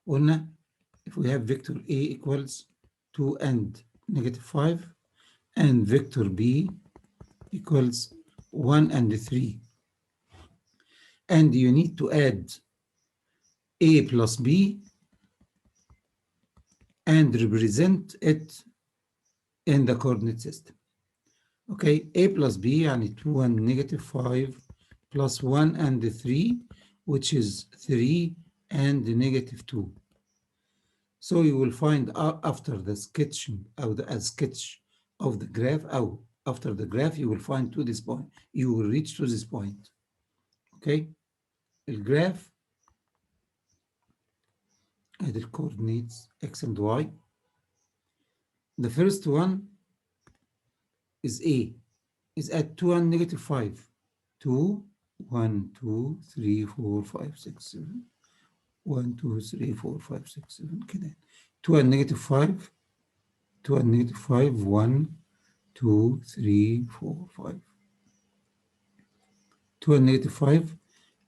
قلنا if we have vector A equals 2 and negative 5 and vector B equals 1 and 3, and you need to add A plus B and represent it in the coordinate system. Okay, A plus B يعني 2 and negative 5 plus 1 and 3, which is 3 and negative 2. So you will find after the sketch of the sketch of the graph, or after the graph, you will find to this point. You will reach to this point. Okay, الجراف ادي coordinates x and y. The first one is A, is at 2 and negative 5. 2, 1, 2, 3, 4, 5, 6, 7. 1, 2, 3, 4, 5, 6, 7 كده. 2 and negative 5. 2 and negative 5. 1, 2, 3, 4, 5. 2 and negative 5.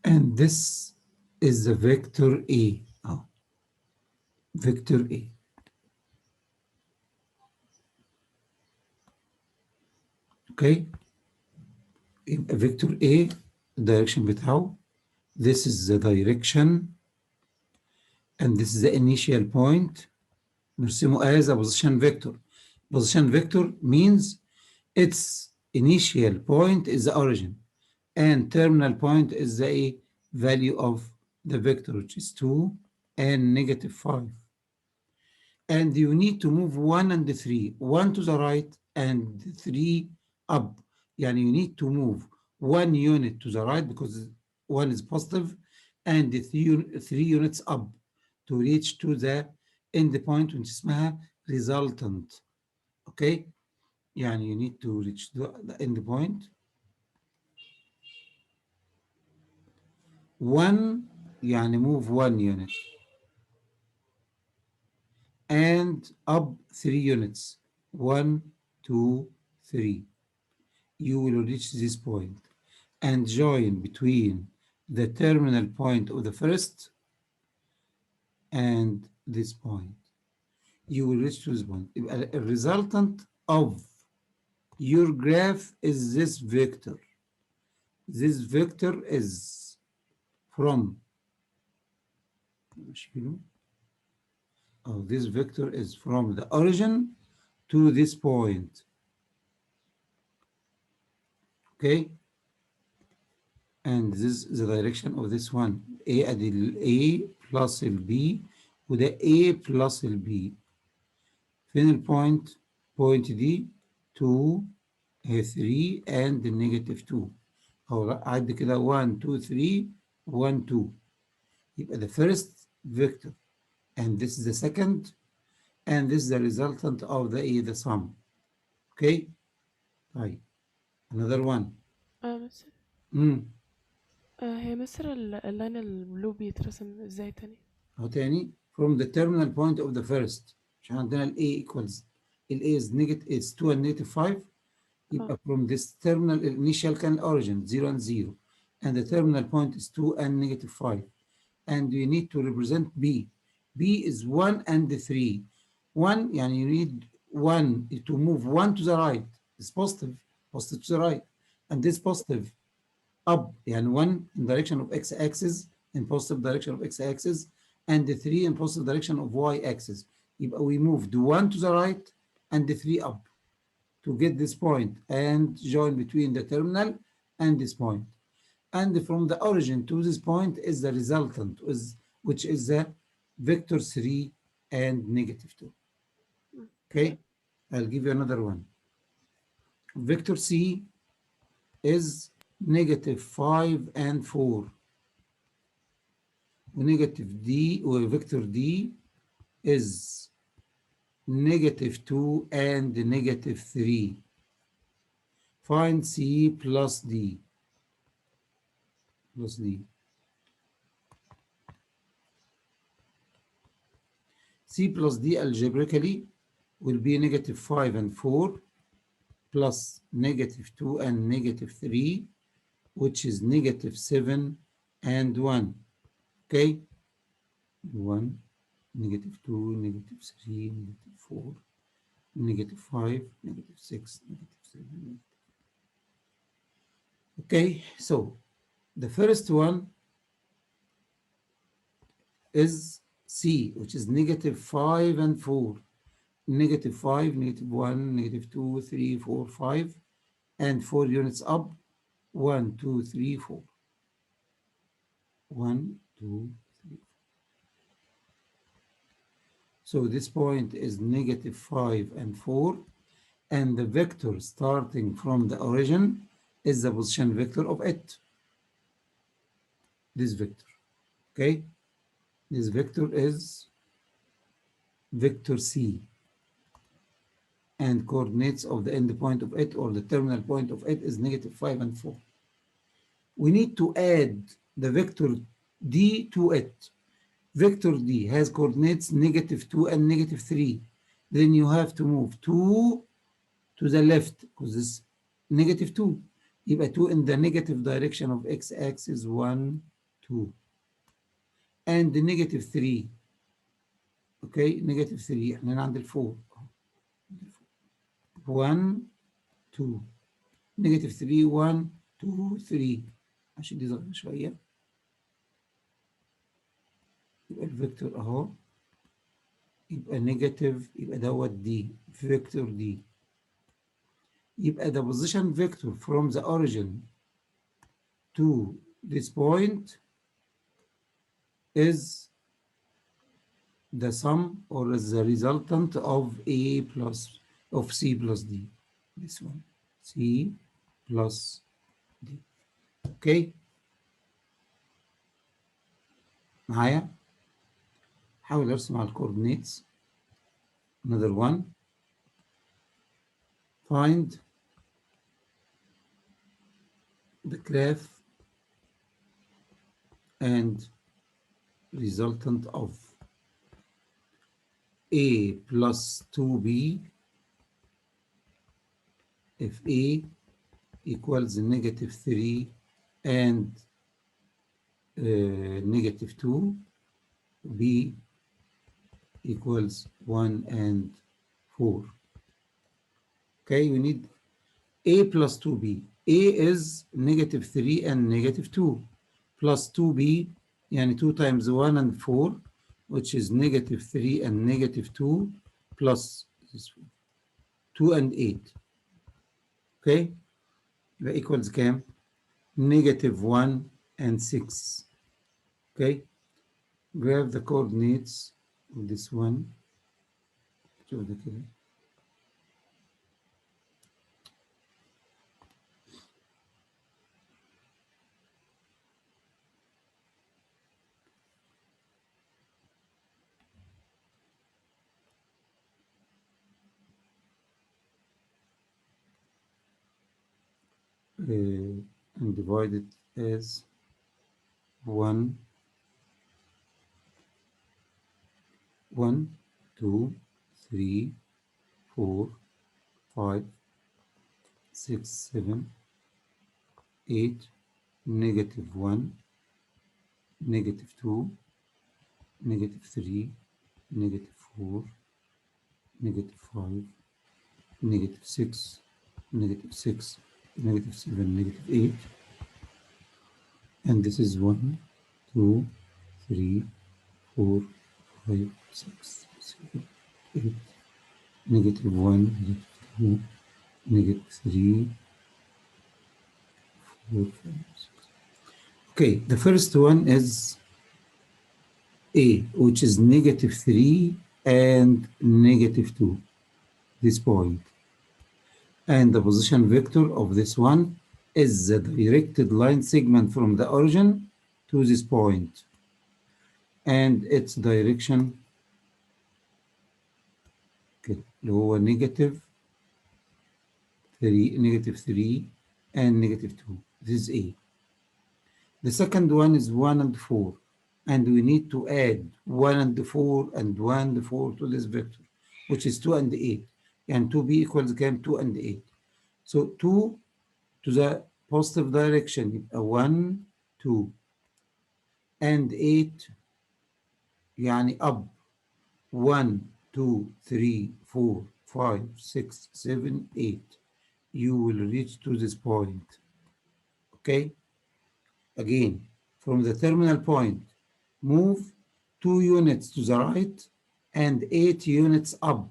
And this is the vector A. Oh, vector A. Okay. Vector A, direction بتاعه. This is the direction. And this is the initial point. نرسمه as a position vector. Position vector means its initial point is the origin, and terminal point is the value of the vector, which is 2 and negative 5. And you need to move 1 and 3, 1 to the right and 3 up. Yani you need to move 1 unit to the right because 1 is positive, and 3 units up to reach to the end point, which اسمها resultant. Okay, يعني you need to reach the end point. 1 يعني move 1 unit and up 3 units. 1, 2, 3. You will reach this point and join between the terminal point of the first and this point. You will reach to this point. A resultant of your graph is this vector. This vector is from this vector is from the origin to this point. Okay, and this is the direction of this one. A plus B وده A plus B. فين البوينت؟ point دي 2 3 and negative 2. أو عد كده 1 2 3 1 2. يبقى the first vector, and this is the second, and this is the resultant of the sum. Okay. طيب another one. مصر هي مصر اللاين البلو بيترسم ازاي تاني؟ أهو تاني from the terminal point of the first. عشان عندنا ال A equals ال A is negative is 2 and negative 5. يبقى from this terminal initial كان origin 0 and 0, and the terminal point is 2 and negative 5, and you need to represent B. B is 1 and 3. 1 يعني you need 1 to move 1 to the right. It's positive to the right, and this positive up يعني 1 in direction of x axis, in positive direction of x axis, and the 3 in positive direction of y axis. يبقى we moved 1 to the right and the 3 up to get this point and join between the terminal and this point. And from the origin to this point is the resultant, which is the vector 3 and negative 2. Okay, I'll give you another one. Vector C is negative 5 and 4. Negative D, or vector D is negative 2 and negative 3. Find C plus D. Plus D. C plus D algebraically will be negative 5 and 4 plus negative 2 and negative 3, which is negative 7 and 1. Okay? 1, negative 2, negative 3, negative 4, negative 5, negative 6, negative 7. Okay, so the first one is C, which is negative 5 and 4. Negative 5, negative 1, negative 2, 3, 4, 5, and 4 units up. 1, 2, 3, 4. 1, 2, 3. So this point is negative 5 and 4, and the vector starting from the origin is the position vector of it. This vector, okay? This vector is vector C, and coordinates of the end point of it, or the terminal point of it, is negative 5 and 4. We need to add the vector D to it. Vector D has coordinates negative 2 and negative 3. Then you have to move 2 to the left, because this negative 2. يبقى 2 in the negative direction of x-axis, 1, 2. And the negative 3. Okay, negative 3. احنا هنا عند ال 4. 1, 2. negative 3, 1, 2, 3. عشان دي صغيرة شوية. يبقى الفيكتور اهو. يبقى نيجاتيف، يبقى دوت دي، فيكتور دي. يبقى the position vector from the origin to this point is the sum or the resultant of A plus of C plus D. This one, C plus D. Okay. معايا؟ حاول ارسم على الكوردينيتس. Another one. Find the graph and resultant of A plus 2B if A equals negative 3 and negative 2, B equals 1 and 4. Okay, we need A plus 2B. A is negative 3 and negative 2 plus 2B, يعني 2 times 1 and 4, which is negative 3 and negative 2 plus 2 and 8. Okay, that equals كام؟ negative 1 and 6. Okay, grab the coordinates of this one. شوف ده كده. And divide it as 1, 1, 2, 3, 4, 5, 6, 7, 8, negative 1, negative 2, negative 3, negative 4, negative 5, negative 6, negative 6, negative 7, negative 8. And this is 1, 2, 3, 4, 5, 6, 7, 8, negative 1, negative 2, negative 3, 4, 5, 6. Okay, the first one is A, which is negative 3 and negative 2, this point. And the position vector of this one is the directed line segment from the origin to this point. And its direction كده اللي هو negative 3, negative 3 and negative 2. This is A. The second one is 1 and 4. And we need to add 1 and 4 and 1 and 4 to this vector, which is 2 and 8. And 2B equals كام؟ 2 and 8. So 2 to the positive direction يبقى 1, 2. And 8 يعني up. 1, 2, 3, 4, 5, 6, 7, 8. You will reach to this point. Okay? Again, from the terminal point, move 2 units to the right and 8 units up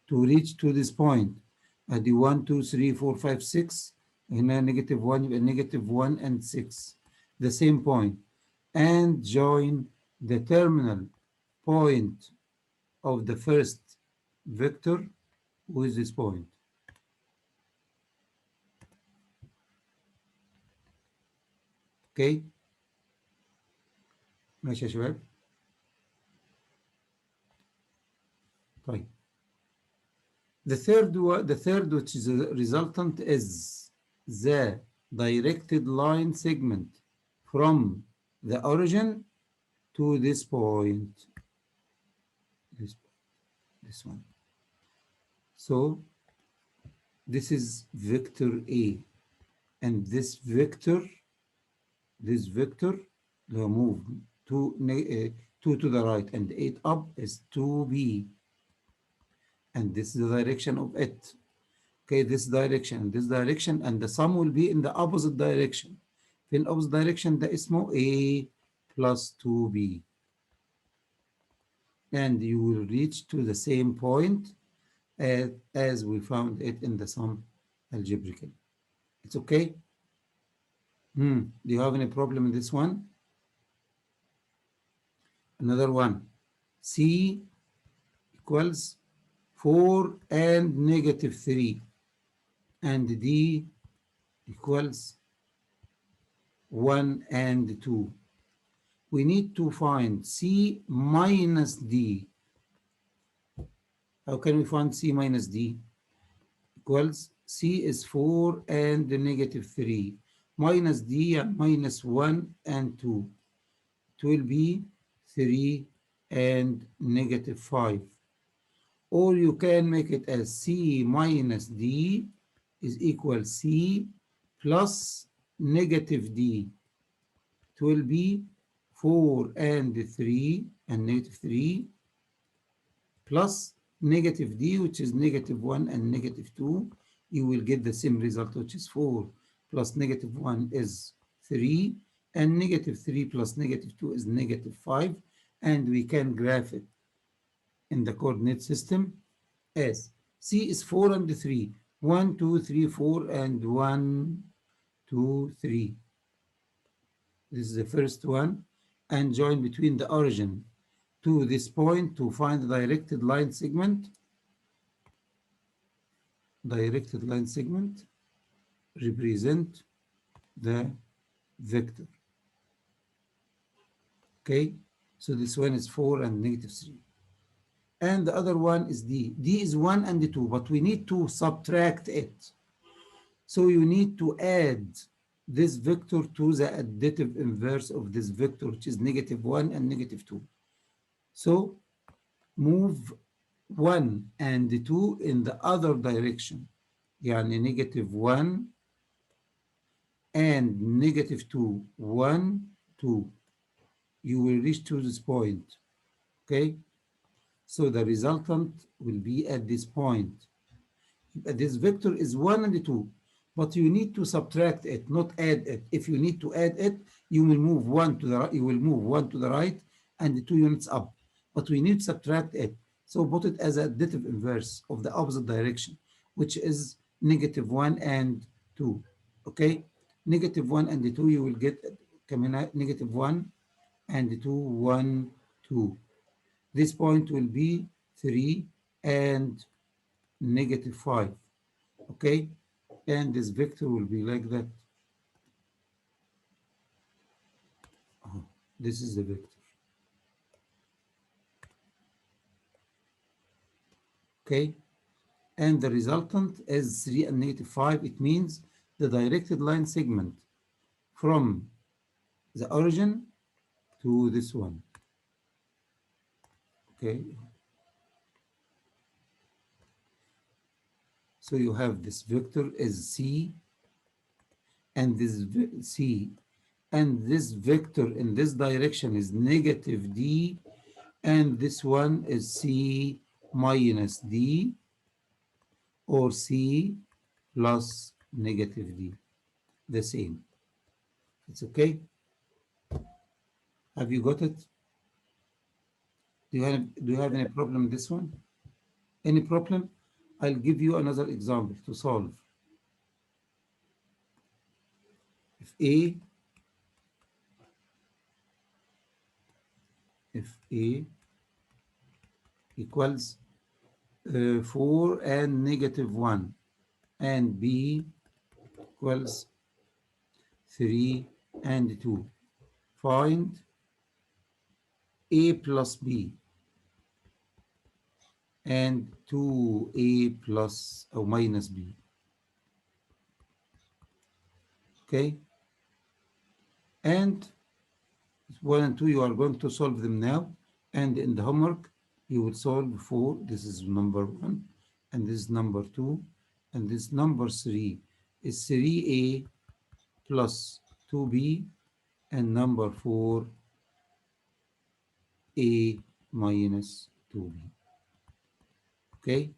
to reach to this point. ادي 1 2 3 4 5 6 هنا negative 1 يبقى negative 1 and 6 the same point, and join the terminal point of the first vector with this point. Okay, ماشي يا شباب. طيب the third which is the resultant is the directed line segment from the origin to this point. This one. So this is vector A, and this vector move 2 to the right and 8 up is 2B, and this is the direction of it. Okay, this direction, and the sum will be in the opposite direction. In opposite direction ده اسمه A plus 2B, and you will reach to the same point as we found it in the sum algebraically. It's okay? Do you have any problem in this one? Another one. C equals 4 and negative 3, and D equals 1 and 2. We need to find C minus D. How can we find C minus D? Equals C is 4 and negative 3, minus D and minus 1 and 2. It will be 3 and negative 5. Or you can make it as C minus D is equal C plus negative D. It will be 4 and 3 and negative 3 plus negative D, which is negative 1 and negative 2. You will get the same result, which is 4 plus negative 1 is 3, and negative 3 plus negative 2 is negative 5. And we can graph it in the coordinate system as C is 4 and 3. 1, 2, 3, 4, and 1, 2, 3. This is the first one. And join between the origin to this point to find the directed line segment. Directed line segment represent the vector. Okay, so this one is 4 and negative 3. And the other one is D. D is 1 and 2, but we need to subtract it. So you need to add this vector to the additive inverse of this vector, which is negative 1 and negative 2. So move 1 and 2 in the other direction. يعني negative 1 and negative 2, 1, 2. You will reach to this point. Okay? So the resultant will be at this point. This vector is 1 and 2, but you need to subtract it, not add it. If you need to add it, you will move 1 to the right, and 2 units up. But we need to subtract it. So put it as additive inverse of the opposite direction, which is negative 1 and 2. Okay? Negative 1 and 2, you will get negative 1 and 2, 1, 2. This point will be 3 and negative 5. Okay? And this vector will be like that. Oh, this is the vector. Okay? And the resultant is 3 and negative 5. It means the directed line segment from the origin to this one. Okay? So you have this vector is C, and this C, and this vector in this direction is negative D, And this one is C minus D or C plus negative D. The same. It's okay. Have you got it? Do you have any problem with this one? Any problem? I'll give you another example to solve. If A equals 4 and negative 1 and B equals 3 and 2. Find A plus B and 2A plus or minus B. Okay? And 1 and 2, you are going to solve them now. And in the homework, you will solve 4. This is number 1. And this is number 2. And this number 3 is 3A plus 2B. And number 4, A minus 2B. Okay?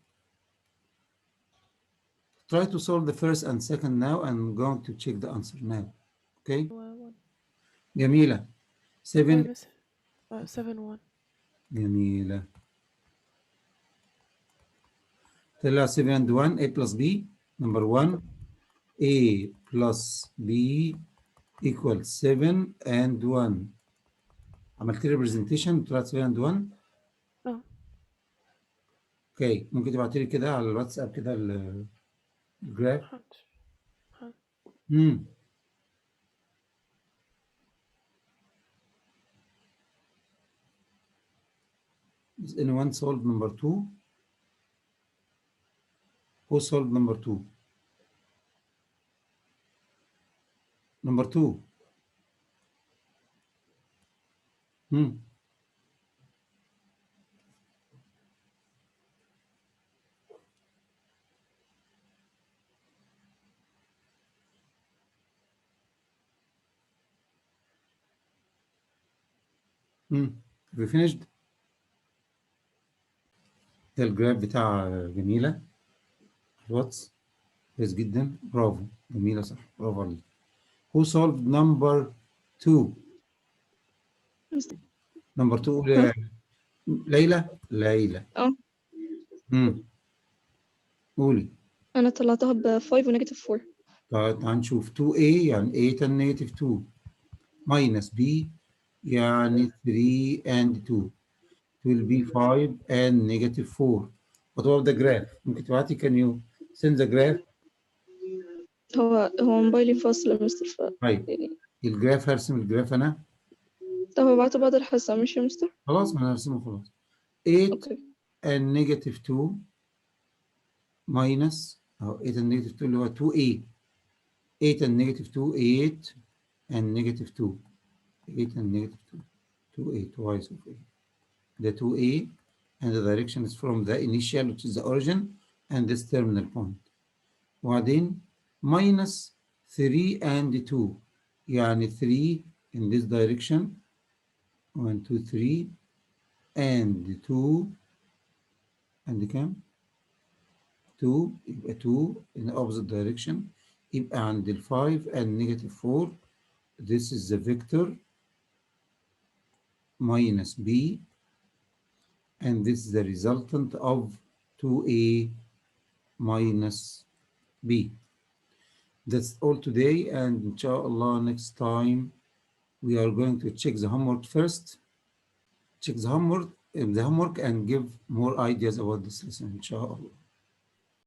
Try to solve the first and second now. I'm going to check the answer now. Okay? 1 جميلة. 7. Miss 7 1. جميلة. طلع 7 and 1. A plus B. Number 1. A plus B equals 7 and 1. عملت لي representation طلعت 7 and 1. اه اوكي ممكن تبعتي لي كده على الواتساب كده الجراف. حاضر حاضر. امم Is anyone solved number 2? Who solved number 2? Number 2. Hmm. Have you finished? ده الجراف بتاع جميلة الواتس كويس جدا برافو جميلة صح برافو عليك. Who solved number 2? Number 2 ها ليلى ليلى. اه قولي. انا طلعتها ب 5 ونيجاتيف 4. طيب هنشوف 2A يعني 8 and negative 2 minus B يعني 3 and 2 will be 5 and negative 4. What about the graph? ممكن تبعتي can you send the graph؟ هو موبايلي فاصل يا مستر طيب الجراف هرسم الجراف أنا. طب ابعته بعد الحصة ماشي يا مستر؟ خلاص ما أنا هرسمه خلاص. 8 اوكي and negative 2 minus أهو 8 and negative 2 اللي هو 2A 8 and negative 2 8 and negative 2 8 and negative 2 2A twice of A. The 2A and the direction is from the initial which is the origin and this terminal point. وبعدين minus 3 and 2 يعني 3 in this direction 1 2 3 and 2 and كام 2 يبقى 2 in the opposite direction يبقى عند ال 5 and negative 4 this is the vector minus B and this is the resultant of 2A minus B. That's all today, and inshallah next time we are going to check the homework first. Check the homework and give more ideas about this lesson, inshallah.